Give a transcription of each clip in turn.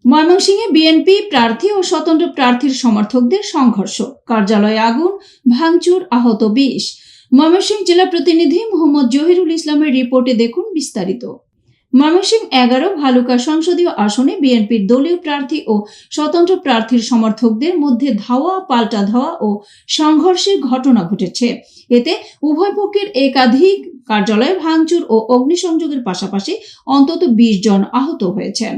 ময়মনসিংহে বিএনপি প্রার্থী ও স্বতন্ত্র প্রার্থীর সমর্থকদের সংঘর্ষ, কার্যালয়ে আগুন, ভাঙচুর, আহত 20। ময়মনসিংহ জেলা প্রতিনিধি মোহাম্মদ জহিরুল ইসলামের রিপোর্টে দেখুন বিস্তারিত। ময়মনসিংহ 11 ভালুকা সংসদীয় আসনে বিএনপির দলীয় প্রার্থী ও স্বতন্ত্র প্রার্থীর সমর্থকদের মধ্যে ধাওয়া পাল্টা ধাওয়া ও সংঘর্ষের ঘটনা ঘটেছে। এতে উভয় পক্ষের একাধিক কার্যালয়ে ভাঙচুর ও অগ্নিসংযোগের পাশাপাশি অন্তত 20 জন আহত হয়েছেন।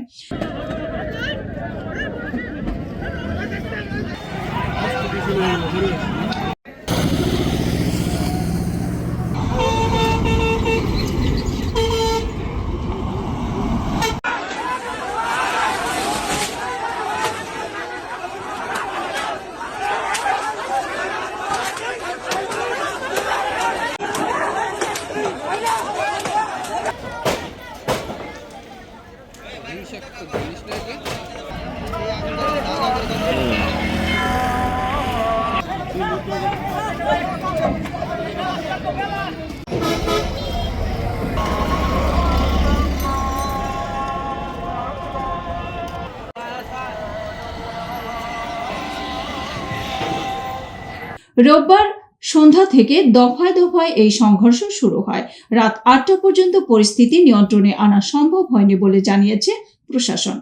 রোববার সন্ধ্যা থেকে দফায় দফায় এই সংঘর্ষ শুরু হয়। রাত 8টা পর্যন্ত পরিস্থিতি নিয়ন্ত্রণে আনা সম্ভব হয়নি বলে জানিয়েছে প্রশাসন।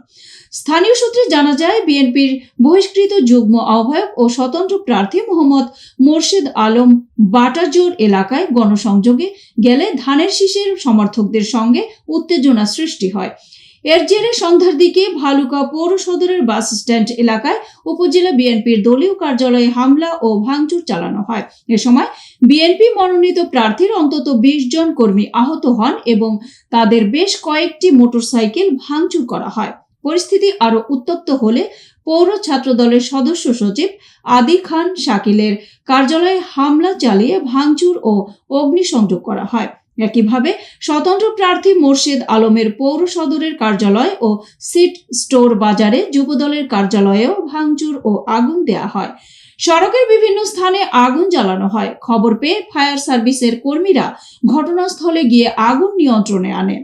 স্থানীয় সূত্রে জানা যায়, বিএনপির বহিষ্কৃত যুগ্ম আহ্বায়ক ও স্বতন্ত্র প্রার্থী মোহাম্মদ মোর্শেদ আলম বাটাজোর এলাকায় গণসংযোগে গেলে ধানের শীষের সমর্থকদের সঙ্গে উত্তেজনা সৃষ্টি হয়। এর জেরে সন্ধ্যার দিকে ভালুকা পৌর সদরের বাস স্ট্যান্ড এলাকায় উপজেলা বিএনপির দলীয় কার্যালয়ে হামলা ও ভাঙচুর চালানো হয়। এ সময় বিএনপি মনোনীত প্রার্থীর অন্তত 20 জন কর্মী আহত হন এবং তাদের বেশ কয়েকটি মোটরসাইকেল ভাঙচুর করা হয়। পরিস্থিতি আরো উত্তপ্ত হলে পৌর ছাত্র দলের সদস্য সচিব আদি খান শাকিলের কার্যালয়ে হামলা চালিয়ে ভাঙচুর ও অগ্নিসংযোগ করা হয়। একইভাবে স্বতন্ত্র প্রার্থী মোর্শেদ আলমের পৌর সদরের কার্যালয় ও সিট স্টোর বাজারে যুবদলের কার্যালয়েও ভাঙচুর ও আগুন দেয়া হয়। সড়কের বিভিন্ন স্থানে আগুন জ্বালানো হয়। খবর পেয়ে ফায়ার সার্ভিসের কর্মীরা ঘটনাস্থলে গিয়ে আগুন নিয়ন্ত্রণে আনে।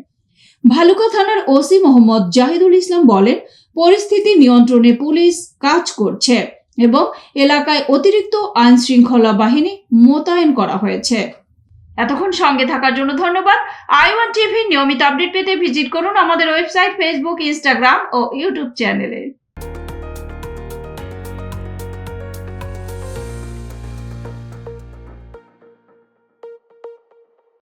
ভালুকা থানার ওসি মোহাম্মদ জাহিদুল ইসলাম বলেন, পরিস্থিতি নিয়ন্ত্রণে পুলিশ কাজ করছে এবং এলাকায় অতিরিক্ত আইন শৃঙ্খলা বাহিনী মোতায়েন করা হয়েছে। এতক্ষণ সঙ্গে থাকার জন্য ধন্যবাদ। i1 টিভি নিয়মিত আপডেট পেতে ভিজিট করুন আমাদের ওয়েবসাইট, ফেসবুক, ইনস্টাগ্রাম ও ইউটিউব চ্যানেলে।